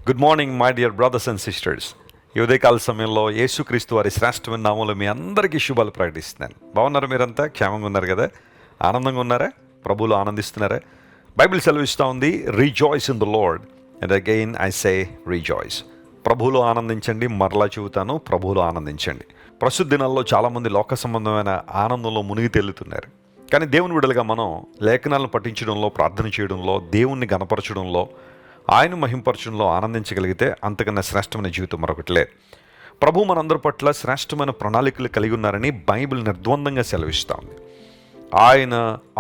Good morning my dear brothers and sisters. ఈ ఉదయకాల సమయంలో యేసుక్రీస్తు వారి శ్రేష్టమైన నామంలో మీ అందరికీ శుభాలు ప్రకటిస్తున్నాను. బాగున్నారు? మీరంతా క్షేమంగా ఉన్నారు కదా? ఆనందంగా ఉన్నారా? ప్రభువులో ఆనందిస్తున్నారా? బైబిల్ సెలవిస్తూ ఉంది, rejoice in the lord, and again I say rejoice. ప్రభువులో ఆనందించండి. మరలా చెబుతాను, ప్రభువులో ఆనందించండి. ప్రస్తుత దినాల్లో చాలామంది లోక సంబంధమైన ఆనందంలో మునిగి తేలుతున్నారు. కానీ దేవుని విడలుగా మనం లేఖనాలను పఠించడంలో, ప్రార్థన చేయడంలో, దేవుణ్ణి గణపరచడంలో, ఆయన మహింపరచడంలో ఆనందించగలిగితే అంతకన్నా శ్రేష్టమైన జీవితం మరొకటి లేదు. ప్రభు మనందరి పట్ల శ్రేష్టమైన ప్రణాళికలు కలిగి ఉన్నారని బైబిల్ నిర్ద్వందంగా సెలవిస్తూ ఉంది. ఆయన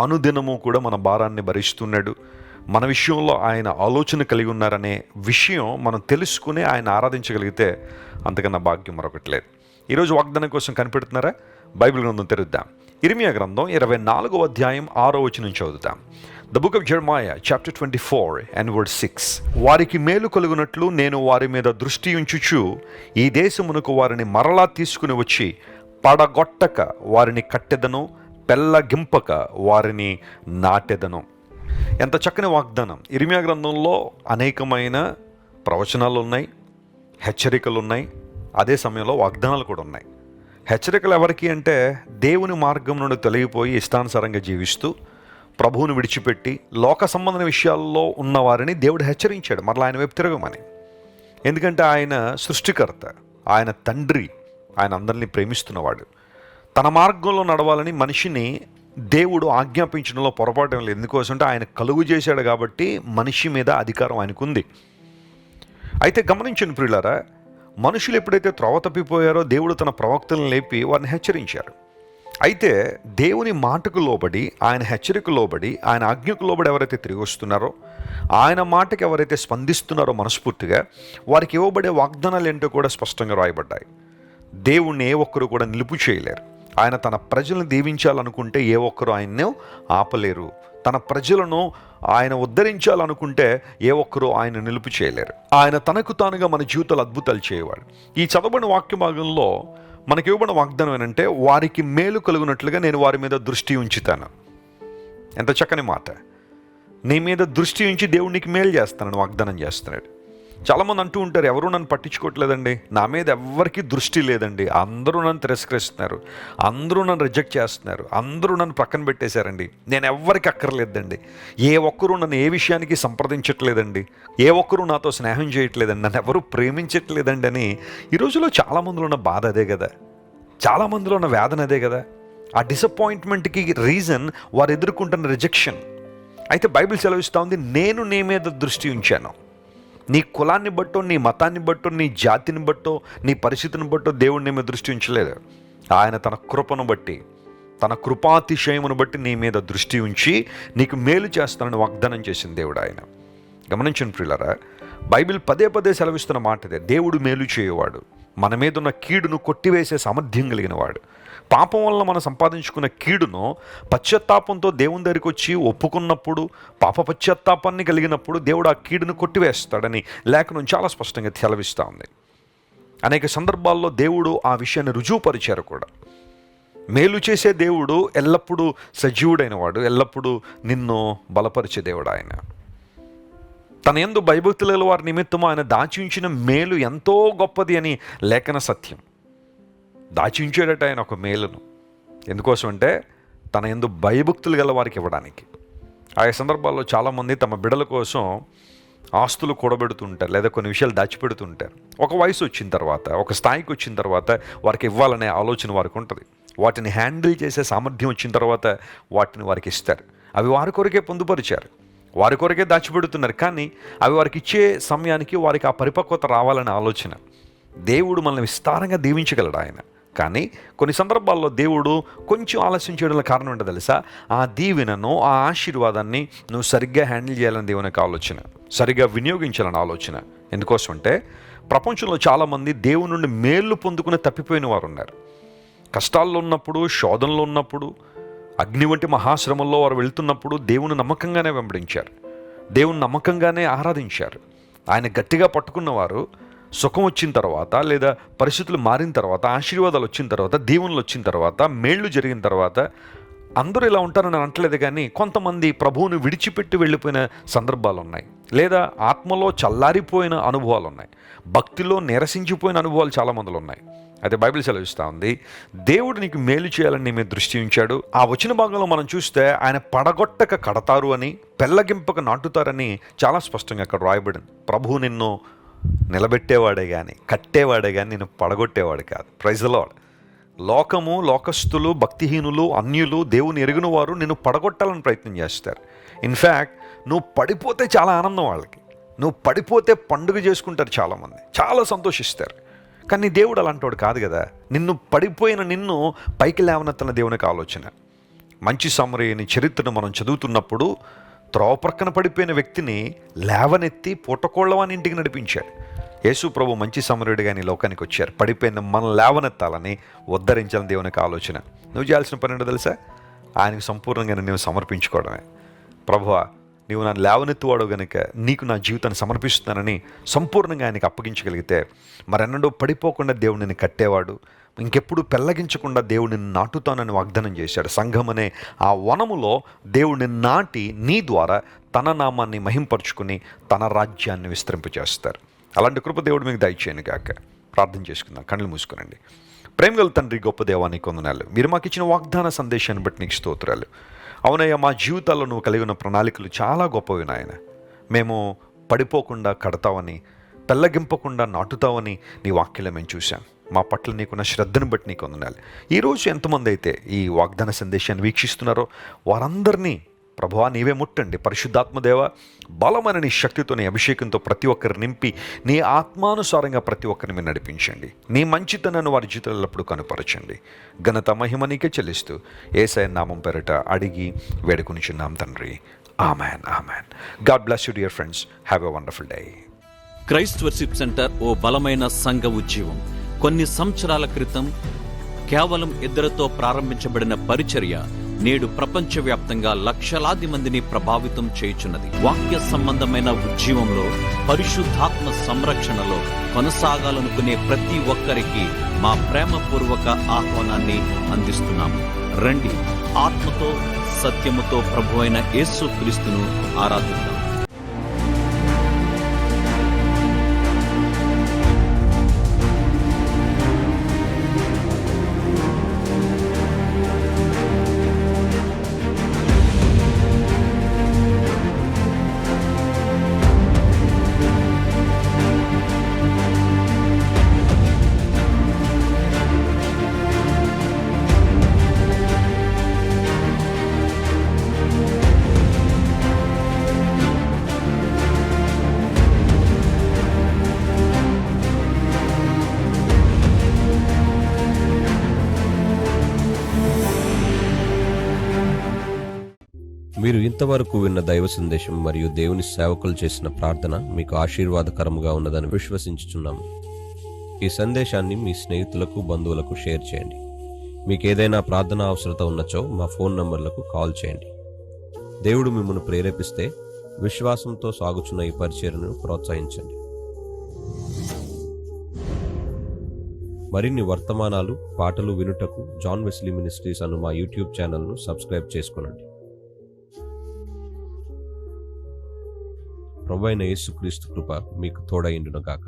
అనుదినము కూడా మన భారాన్ని భరిస్తున్నాడు. మన విషయంలో ఆయన ఆలోచన కలిగి ఉన్నారనే విషయం మనం తెలుసుకుని ఆయన ఆరాధించగలిగితే అంతకన్నా భాగ్యం మరొకటి లేదు. ఈరోజు వాగ్దానం కోసం కనిపెడుతున్నారా? బైబిల్ గ్రంథం తెరుద్దాం. ఇర్మియా గ్రంథం 24వ అధ్యాయం 6వ వచనం చదువుతాం. The book of జెర్మయా chapter 24 and verse 6. వారికి మేలు కలుగునట్లు నేను వారి మీద దృష్టి ఉంచుచు ఈ దేశమునకు వారిని మరలా తీసుకుని వచ్చి పడగొట్టక వారిని కట్టెదను, పెళ్ళగింపక వారిని నాటెదను. ఎంత చక్కని వాగ్దానం! ఇర్మియా గ్రంథంలో అనేకమైన ప్రవచనాలు ఉన్నాయి, హెచ్చరికలు ఉన్నాయి, అదే సమయంలో వాగ్దానాలు కూడా ఉన్నాయి. హెచ్చరికలు ఎవరికి అంటే, దేవుని మార్గం నుండి తొలగిపోయి ఇష్టానుసారంగా జీవిస్తూ ప్రభువును విడిచిపెట్టి లోక సంబంధమైన విషయాల్లో ఉన్న వారిని దేవుడు హెచ్చరించాడు మరలా ఆయన వైపు తిరగమని. ఎందుకంటే ఆయన సృష్టికర్త, ఆయన తండ్రి, ఆయన అందరినీ ప్రేమిస్తున్నవాడు. తన మార్గంలో నడవాలని మనిషిని దేవుడు ఆజ్ఞాపించడంలో పొరపాటు లేదు. ఎందుకోసంటే ఆయన కలుగు చేశాడు కాబట్టి మనిషి మీద అధికారం ఆయనకుంది. అయితే గమనించండి ప్రియులారా, మనుషులు ఎప్పుడైతే త్రోవ తప్పిపోయారో దేవుడు తన ప్రవక్తలను లేపి వారిని హెచ్చరించారు. అయితే దేవుని మాటకు లోబడి, ఆయన హెచ్చరిక లోబడి, ఆయన ఆజ్ఞకు లోబడి ఎవరైతే తిరిగి వస్తున్నారో, ఆయన మాటకి ఎవరైతే స్పందిస్తున్నారో మనస్ఫూర్తిగా, వారికి ఇవ్వబడే వాగ్దానాలు ఏంటో కూడా స్పష్టంగా రాయబడ్డాయి. దేవుణ్ణి ఏ ఒక్కరు కూడా నిలుపు చేయలేరు. ఆయన తన ప్రజలను దీవించాలనుకుంటే ఏ ఒక్కరు ఆయన్ను ఆపలేరు. తన ప్రజలను ఆయన ఉద్ధరించాలనుకుంటే ఏ ఒక్కరూ ఆయన నిలుపు చేయలేరు. ఆయన తనకు తానుగా మన జీవితాలు అద్భుతాలు చేయవాడు. ఈ చదవబడిన వాక్య భాగంలో మనకి ఇవ్వబడిన వాగ్దానం ఏంటంటే, వారికి మేలు కలుగునట్లుగా నేను వారి మీద దృష్టి ఉంచుతాను. ఎంత చక్కని మాట! నీ మీద దృష్టి ఉంచి దేవునికి మేలు చేస్తానని వాగ్దానం చేస్తున్నాడు. చాలామంది అంటూ ఉంటారు, ఎవరు నన్ను పట్టించుకోవట్లేదండి, నా మీద ఎవరికి దృష్టి లేదండి, అందరూ నన్ను తిరస్కరిస్తున్నారు, అందరూ నన్ను రిజెక్ట్ చేస్తున్నారు, అందరూ నన్ను ప్రక్కన పెట్టేశారండి, నేను ఎవరికి అక్కర్లేదండి, ఏ ఒక్కరూ నన్ను ఏ విషయానికి సంప్రదించట్లేదండి, ఏ ఒక్కరూ నాతో స్నేహం చేయట్లేదండి, నన్ను ఎవరూ ప్రేమించట్లేదండి అని ఈ రోజులో చాలామందిలో ఉన్న బాధ అదే కదా, చాలామందిలో ఉన్న వేదన అదే కదా. ఆ డిసప్పాయింట్మెంట్కి రీజన్ వారు ఎదుర్కొంటున్న రిజెక్షన్. అయితే బైబిల్ సెలవిస్తూ ఉంది, నేను నీ మీద దృష్టి ఉంచాను. నీ కులాన్ని బట్టో, నీ మతాన్ని బట్టో, నీ జాతిని బట్టో, నీ పరిస్థితిని బట్టో దేవుడు నీ మీద దృష్టి ఉంచలేదు. ఆయన తన కృపను బట్టి, తన కృపాతిశయమును బట్టి నీ మీద దృష్టి ఉంచి నీకు మేలు చేస్తానని వాగ్దానం చేసిన దేవుడు ఆయన. గమనించండి ప్రియులారా, బైబిల్ పదే పదే సెలవిస్తున్న మాట ఇదే. దేవుడు మేలు చేయవాడు, మన మీద ఉన్న కీడును కొట్టివేసే సామర్థ్యం కలిగిన వాడు. పాపం వల్ల మనం సంపాదించుకున్న కీడును పశ్చాత్తాపంతో దేవుని దగ్గరికి వచ్చి ఒప్పుకున్నప్పుడు, పాప పశ్చాత్తాపాన్ని కలిగినప్పుడు దేవుడు ఆ కీడును కొట్టివేస్తాడని లేఖనం చాలా స్పష్టంగా సెలవిస్తూ ఉంది. అనేక సందర్భాల్లో దేవుడు ఆ విషయాన్ని రుజువుపరిచారు కూడా. మేలు చేసే దేవుడు ఎల్లప్పుడూ సజీవుడైన వాడు, ఎల్లప్పుడూ నిన్ను బలపరిచే దేవుడు ఆయన. తన యందు భయభక్తుల వారి నిమిత్తము ఆయన దాచి ఉంచిన మేలు ఎంతో గొప్పది అని లేఖన సత్యం. దాచి ఉంచాడట ఆయన ఒక మేలును. ఎందుకోసం అంటే తన యందు భయభక్తులు గల వారికి ఇవ్వడానికి. ఆయా సందర్భాల్లో చాలామంది తమ బిడ్డల కోసం ఆస్తులు కూడబెడుతుంటారు, లేదా కొన్ని విషయాలు దాచిపెడుతుంటారు. ఒక వయసు వచ్చిన తర్వాత, ఒక స్థాయికి వచ్చిన తర్వాత వారికి ఇవ్వాలనే ఆలోచన వారికి ఉంటుంది. వాటిని హ్యాండిల్ చేసే సామర్థ్యం వచ్చిన తర్వాత వాటిని వారికి ఇస్తారు. అవి వారి కొరకే పొందుపరిచారు, వారి కొరకే దాచిపెడుతున్నారు. కానీ అవి వారికి ఇచ్చే సమయానికి వారికి ఆ పరిపక్వత రావాలనే ఆలోచన. దేవుడు మనల్ని విస్తారంగా దీవించగలడు ఆయన. కానీ కొన్ని సందర్భాల్లో దేవుడు కొంచెం ఆలస్యం చేయడంలో కారణం ఏంటో తెలుసా? ఆ దీవెనను, ఆ ఆశీర్వాదాన్ని నువ్వు సరిగ్గా హ్యాండిల్ చేయాలని దేవుని యొక్క ఆలోచన, సరిగ్గా వినియోగించాలని ఆలోచన. ఎందుకోసం అంటే ప్రపంచంలో చాలామంది దేవుని నుండి మేలు పొందుకుని తప్పిపోయిన వారు ఉన్నారు. కష్టాల్లో ఉన్నప్పుడు, శోధనలో ఉన్నప్పుడు, అగ్ని వంటి మహాశ్రమంలో వారు వెళ్తున్నప్పుడు దేవుని నమ్మకంగానే వెంబడించారు, దేవుని నమ్మకంగానే ఆరాధించారు. ఆయన గట్టిగా పట్టుకున్నవారు సుఖం వచ్చిన తర్వాత, లేదా పరిస్థితులు మారిన తర్వాత, ఆశీర్వాదాలు వచ్చిన తర్వాత, దీవెనలు వచ్చిన తర్వాత, మేళ్లు జరిగిన తర్వాత అందరూ ఇలా ఉంటారని అనట్లేదు, కానీ కొంతమంది ప్రభువుని విడిచిపెట్టి వెళ్ళిపోయిన సందర్భాలు ఉన్నాయి, లేదా ఆత్మలో చల్లారిపోయిన అనుభవాలు ఉన్నాయి, భక్తిలో నిరసించిపోయిన అనుభవాలు చాలామందిలో ఉన్నాయి. అయితే బైబిల్ సెలవిస్తూ ఉంది, దేవుడు నీకు మేలు చేయాలని నీ మీద దృష్టి ఉంచాడు. ఆ వచ్చిన భాగంలో మనం చూస్తే ఆయన పడగొట్టక కడతారు అని, పెళ్ళగింపక నాటుతారని చాలా స్పష్టంగా అక్కడ రాయబడింది. ప్రభువు నిన్ను నిలబెట్టేవాడే కానీ, కట్టేవాడే కానీ నిన్ను పడగొట్టేవాడు కాదు. Praise the Lord. లోకము, లోకస్తులు, భక్తిహీనులు, అన్యులు, దేవుని ఎరిగిన వారు నిన్ను పడగొట్టాలని ప్రయత్నం చేస్తారు. ఇన్ఫ్యాక్ట్ నువ్వు పడిపోతే చాలా ఆనందం వాళ్ళకి, నువ్వు పడిపోతే పండుగ చేసుకుంటారు చాలామంది, చాలా సంతోషిస్తారు. కానీ దేవుడు అలాంటివాడు కాదు కదా. నిన్ను పడిపోయిన నిన్ను పైకి లేవనెత్తన దేవునికి ఆలోచన. మంచి సమరయుని చరిత్రను మనం చదువుతున్నప్పుడు త్రోవ ప్రక్కన పడిపోయిన వ్యక్తిని లేవనెత్తి పూటకోళ్ళవాని ఇంటికి నడిపించాడు. యేసు ప్రభు మంచి సమరయుడిగా నీ లోకానికి వచ్చారు. పడిపోయిన మనం లేవనెత్తాలని, ఉద్ధరించాలని దేవునికి ఆలోచన. నువ్వు చేయాల్సిన పని ఏంటో తెలుసా? ఆయనకు సంపూర్ణంగా నువ్వు సమర్పించుకోవడమే. ప్రభువా, నీవు నన్ను లేవనెత్తువాడు కనుక నీకు నా జీవితాన్ని సమర్పిస్తున్నానని సంపూర్ణంగా ఆయనకి అప్పగించగలిగితే మరెన్నడూ పడిపోకుండా దేవుడు నిన్ను కట్టేవాడు, ఇంకెప్పుడు పెళ్ళగించకుండా దేవుడిని నాటుతానని వాగ్దానం చేశాడు. సంఘం అనే ఆ వనములో దేవుడిని నాటి నీ ద్వారా తన నామాన్ని మహింపరుచుకుని తన రాజ్యాన్ని విస్తరింపజేస్తారు. అలాంటి కృప దేవుడు మీకు దయచేయను గాక. ప్రార్థన చేసుకుందాం. కళ్ళు మూసుకునండి. ప్రేమగల తండ్రి, గొప్ప దేవా, నీకు వందనాలు. మీరు మాకు ఇచ్చిన వాగ్దాన సందేశాన్ని బట్టి నీకు స్తోత్రాలు. అవునయ్యా, మా జీవితాల్లో నువ్వు కలిగి ఉన్న ప్రణాళికలు చాలా గొప్పవి నాయన. మేము పడిపోకుండా కడతావని, పెళ్ళగింపకుండా నాటుతావని నీ వాక్యంలో మేము చూసాం. మా పట్ల నీకున్న శ్రద్ధను బట్టి నీకు వందనాలు. ఈరోజు ఎంతమంది అయితే ఈ వాగ్దాన సందేశాన్ని వీక్షిస్తున్నారో వారందరినీ ప్రభువా నీవే ముట్టండి. పరిశుద్ధాత్మదేవ, బలమైన నీ శక్తితో, నీ అభిషేకంతో ప్రతి ఒక్కరిని నింపి నీ ఆత్మానుసారంగా ప్రతి ఒక్కరిని మీరు నడిపించండి. నీ మంచితనాన్ని వారి జీవితాలు ఎల్లప్పుడూ కనుపరచండి. ఘనత మహిమ నీకే చెల్లిస్తూ యేసయ్య నామం పేరిట అడిగి వేడుకొనిచున్నాం తండ్రి. Amen, amen. God bless you dear friends. Have a wonderful day. Christ worship centre ఓ బలమైన సంఘ ఉద్యమం. కొన్ని సంవత్సరాల క్రితం కేవలం ఇద్దరితో ప్రారంభించబడిన పరిచర్య నేడు ప్రపంచవ్యాప్తంగా లక్షలాది మందిని ప్రభావితం చేయుచున్నది. వాక్య సంబంధమైన ఉద్యమంలో, పరిశుద్ధాత్మ సంరక్షణలో కొనసాగాలనుకునే ప్రతి ఒక్కరికి మా ప్రేమపూర్వక ఆహ్వానాన్ని అందిస్తున్నాము. రండి, ఆత్మతో సత్యముతో ప్రభువైన యేసు క్రీస్తును ఆరాధిద్దాం. మీరు ఇంతవరకు విన్న దైవ సందేశం మరియు దేవుని సేవకులు చేసిన ప్రార్థన మీకు ఆశీర్వాదకరముగా ఉన్నదని విశ్వసించుచున్నాము. ఈ సందేశాన్ని మీ స్నేహితులకు, బంధువులకు షేర్ చేయండి. మీకు ఏదైనా ప్రార్థన అవసరత ఉన్నచో మా ఫోన్ నంబర్లకు కాల్ చేయండి. దేవుడు మిమ్మల్ని ప్రేరేపిస్తే విశ్వాసంతో సాగుచున్న ఈ పరిచర్యను ప్రోత్సహించండి. మరిన్ని వర్తమానాలు, పాటలు వినుటకు జాన్ వెస్లీ మినిస్ట్రీస్ అను మా యూట్యూబ్ ఛానల్ను సబ్స్క్రైబ్ చేసుకొనండి. ప్రభువైన యేసుక్రీస్తు కృప మీకు తోడైండును గాక.